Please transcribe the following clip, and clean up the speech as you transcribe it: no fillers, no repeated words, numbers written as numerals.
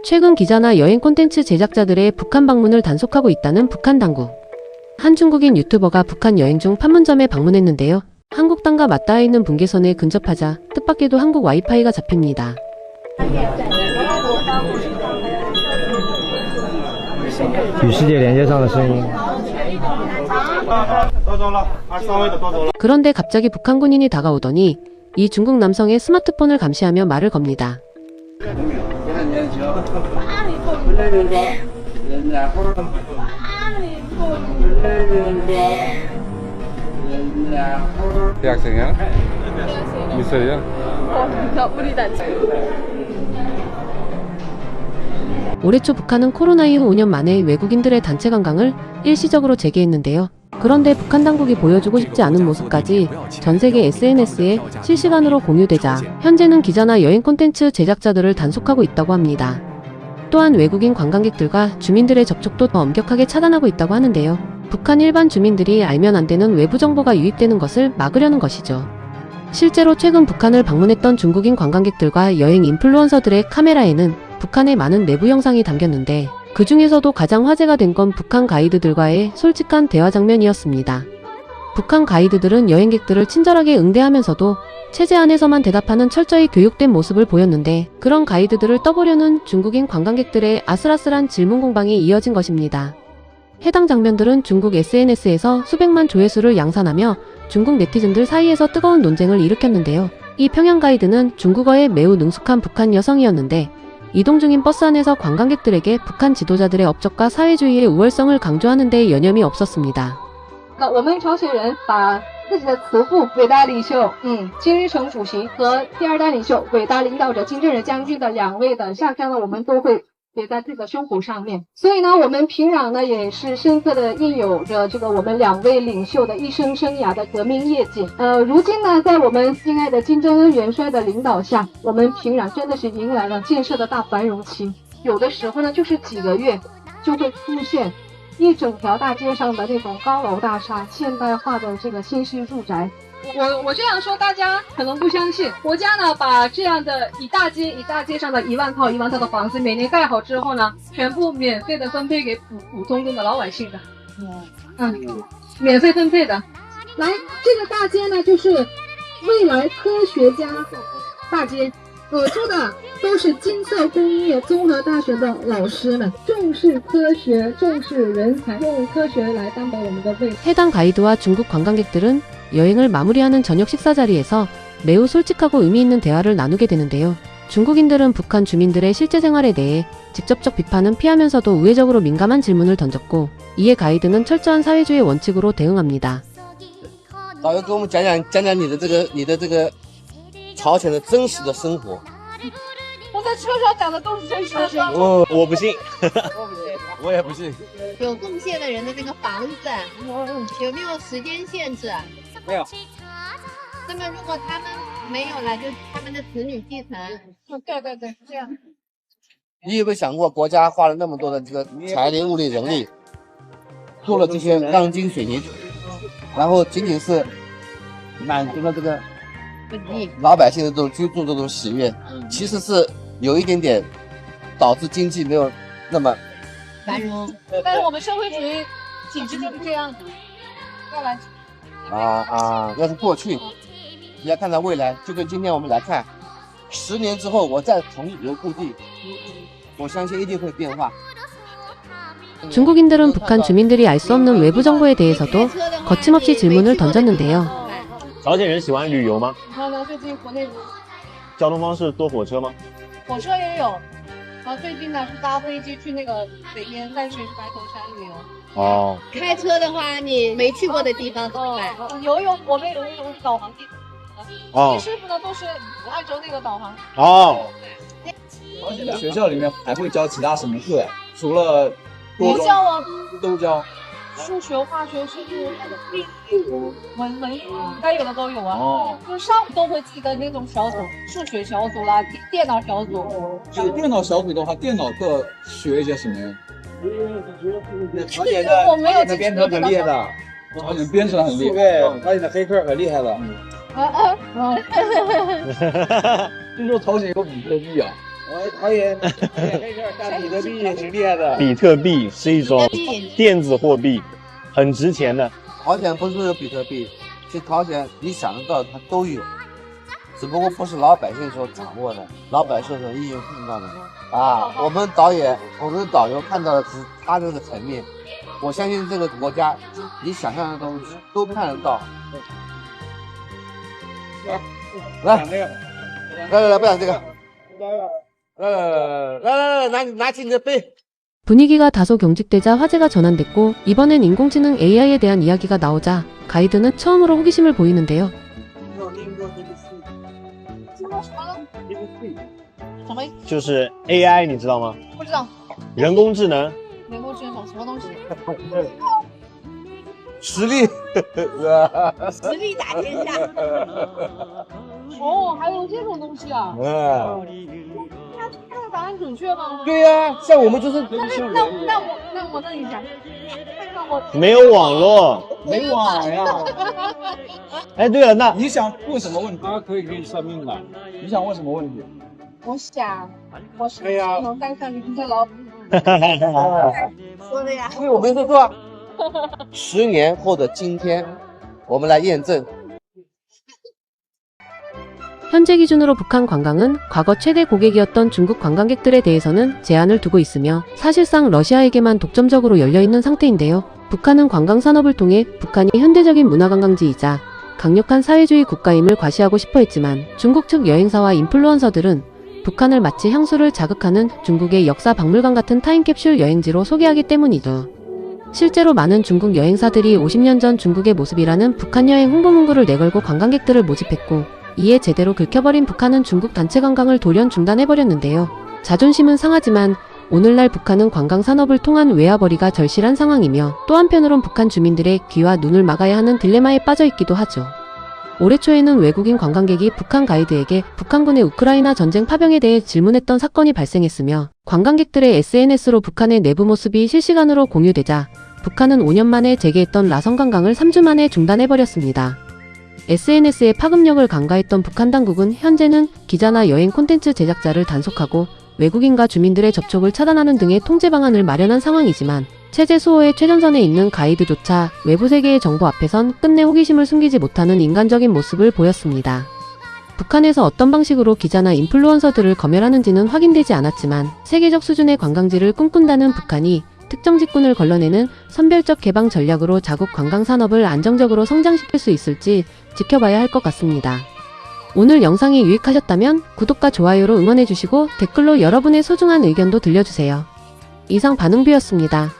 최근 기자나 여행 콘텐츠 제작자들의 북한 방문을 단속하고 있다는 북한 당국. 한 중국인 유튜버가 북한 여행 중 판문점에 방문했는데요. 한국 땅과 맞닿아 있는 분계선에 근접하자 뜻밖에도 한국 와이파이가 잡힙니다. 与世界连接上的声音。 그런데 갑자기 북한 군인이 다가오더니 이 중국 남성의 스마트폰을 감시하며 말을 겁니다. 대학생이야? 몇 살이야? 올해 초 북한은 코로나 이후 5년 만에 외국인들의 단체 관광을 일시적으로 재개했는데요. 그런데 북한 당국이 보여주고 싶지 않은 모습까지 전 세계 SNS에 실시간으로 공유되자 현재는 기자나 여행 콘텐츠 제작자들을 단속하고 있다고 합니다. 또한 외국인 관광객들과 주민들의 접촉도 더 엄격하게 차단하고 있다고 하는데요. 북한 일반 주민들이 알면 안 되는 외부 정보가 유입되는 것을 막으려는 것이죠. 실제로 최근 북한을 방문했던 중국인 관광객들과 여행 인플루언서들의 카메라에는 북한의 많은 내부 영상이 담겼는데 그 중에서도 가장 화제가 된 건 북한 가이드들과의 솔직한 대화 장면이었습니다. 북한 가이드들은 여행객들을 친절하게 응대하면서도 체제 안에서만 대답하는 철저히 교육된 모습을 보였는데 그런 가이드들을 떠보려는 중국인 관광객들의 아슬아슬한 질문 공방이 이어진 것입니다. 해당 장면들은 중국 SNS에서 수백만 조회수를 양산하며 중국 네티즌들 사이에서 뜨거운 논쟁을 일으켰는데요. 이 평양 가이드는 중국어에 매우 능숙한 북한 여성이었는데 이동 중인 버스 안에서 관광객들에게 북한 지도자들의 업적과 사회주의의 우월성을 강조하는 데 여념이 없었습니다. 我们朝鲜人把自己的慈父伟大领袖金日成主席和第二代领袖伟大领导者金正日将军的两位的像呢，我们都会别在自己的胸脯上面。所以呢，我们平壤呢也是深刻的印有着这个我们两位领袖的一生生涯的革命业绩。如今呢，在我们敬爱的金正恩元帅的领导下，我们平壤真的是迎来了建设的大繁荣期。有的时候呢，就是几个月就会出现一整条大街上的那种高楼大厦、现代化的这个新式住宅。我这样说，大家可能不相信。国家呢，把这样的一大街上的1万套的房子，每年盖好之后呢，全部免费的分配给普通的老百姓的。免费分配的。来，这个大街呢，就是未来科学家大街。住的都是金色工业综合大学的老师们，重视科学，重视人才，用科学来担保我们的未来。 해당 가이드와 중국 관광객들은 여행을 마무리하는 저녁 식사 자리에서 매우 솔직하고 의미 있는 대화를 나누게 되는데요. 중국인들은 북한 주민들의 실제 생활에 대해 직접적 비판은 피하면서도 우회적으로 민감한 질문을 던졌고 이에 가이드는 철저한 사회주의 원칙으로 대응합니다. 导游给我们讲讲你的这个朝鲜的真实的生活。我在车上讲的都是真实的生活。我不信，我也不信。有贡献的人的那个房子有没有时间限制？没有。那么如果他们没有了，就他们的子女继承。对，这样。你有没有想过，国家花了那么多的这个财力、物力、人力，做了这些钢筋水泥，然后仅仅是满足了这个老百姓的这种居住这种喜悦，其实是有一点点导致经济没有那么繁荣。但是我们社会主义体制就是这样子。要是过去，你要看到未来，就跟今天我们来看，10年之后我再重游故地，我相信一定会变化。 중국인들은 북한 주민들이 알 수 없는 외부 정보에 대해서도 거침없이 질문을 던졌는데요. 朝鲜人喜欢旅游吗？最近国内交通方式坐火车吗？火车也有，最近呢是搭飞机去那个北边淡水白头山旅游。哦，开车的话，你没去过的地方怎么办？我们有一种导航地图，师傅呢都是按照那个导航。学校里面还会教其他什么课呀？除了不教啊，都教。数学、化学、生物、地理、文该有的都有啊。就上午都会记得那种小组，数学小组啦，电脑小组。电脑小组的话，电脑课学一些什么呀？朝鲜的编程很厉害的，朝鲜编程很厉害，对，朝鲜的黑客很厉害的。听说朝鲜有比特币啊？导演，干比特币也挺厉害的。比特币是一种电子货币，很值钱的。朝鲜不是有比特币，其实朝鲜你想得到它都有，只不过不是老百姓所掌握的，老百姓所应用碰到的。啊，我们导游看到的只是他这个层面，我相信这个国家你想象的东西都看得到。来，不讲这个，拿起你的杯。 분위기가 다소 경직되자 화제가 전환됐고 이번엔 인공지능 AI에 대한 이야기가 나오자 가이드는 처음으로 호기심을 보이는데요. 什么？就是 AI， 你知道吗？不知道。人工智能。人工智能什么东西？实力，实力打天下。哦，还有这种东西啊？他的答案准确吗？对呀、像我们就是那我问一下，没有网络。没网呀！哎，对了，那你想问什么问题？他可以给你算命的。你想问什么问题？我想，我是不哎呀是能当上您的老板？说的呀。因为我们是说，10年后的今天，我们来验证。 현재 기준으로 북한 관광은 과거 최대 고객이었던 중국 관광객들에 대해서는 제한을 두고 있으며 사실상 러시아에게만 독점적으로 열려있는 상태인데요. 북한은 관광산업을 통해 북한이 현대적인 문화관광지이자 강력한 사회주의 국가임을 과시하고 싶어 했지만 중국 측 여행사와 인플루언서들은 북한을 마치 향수를 자극하는 중국의 역사 박물관 같은 타임캡슐 여행지로 소개하기 때문이죠. 실제로 많은 중국 여행사들이 50년 전 중국의 모습이라는 북한 여행 홍보 문구를 내걸고 관광객들을 모집했고 이에 제대로 긁혀버린 북한은 중국 단체 관광을 돌연 중단해버렸는데요. 자존심은 상하지만 오늘날 북한은 관광 산업을 통한 외화벌이가 절실한 상황이며 또 한편으론 북한 주민들의 귀와 눈을 막아야 하는 딜레마에 빠져있기도 하죠. 올해 초에는 외국인 관광객이 북한 가이드에게 북한군의 우크라이나 전쟁 파병에 대해 질문했던 사건이 발생했으며 관광객들의 SNS로 북한의 내부 모습이 실시간으로 공유되자 북한은 5년 만에 재개했던 라선 관광을 3주 만에 중단해버렸습니다. SNS에 파급력을 강화했던 북한 당국은 현재는 기자나 여행 콘텐츠 제작자를 단속하고 외국인과 주민들의 접촉을 차단하는 등의 통제 방안을 마련한 상황이지만 체제 수호의 최전선에 있는 가이드조차 외부 세계의 정보 앞에선 끝내 호기심을 숨기지 못하는 인간적인 모습을 보였습니다. 북한에서 어떤 방식으로 기자나 인플루언서들을 검열하는지는 확인되지 않았지만 세계적 수준의 관광지를 꿈꾼다는 북한이 특정 직군을 걸러내는 선별적 개방 전략으로 자국 관광 산업을 안정적으로 성장시킬 수 있을지 지켜봐야 할 것 같습니다. 오늘 영상이 유익하셨다면 구독과 좋아요로 응원해주시고 댓글로 여러분의 소중한 의견도 들려주세요. 이상 반응뷰였습니다.